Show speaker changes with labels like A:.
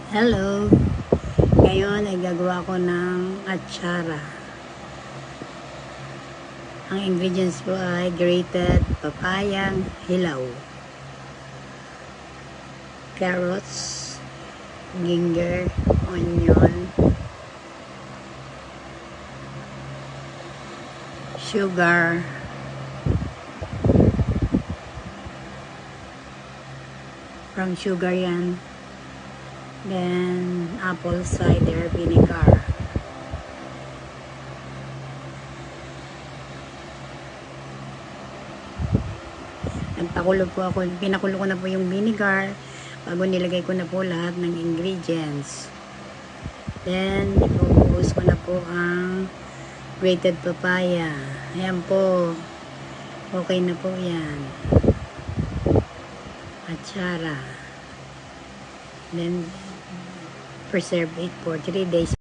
A: Hello! Ngayon ay gagawa ko ng atsara. Ang ingredients ko ay grated papayang hilaw, carrots, ginger, onion, sugar, from sugar yan, then apple cider vinegar. Pinakulo ko na po yung vinegar bago nilagay ko na po lahat ng ingredients. Then ibubuhos ko na po ang grated papaya. Ayan po, okay na po yan, atsara. Then preserve it for 3 days.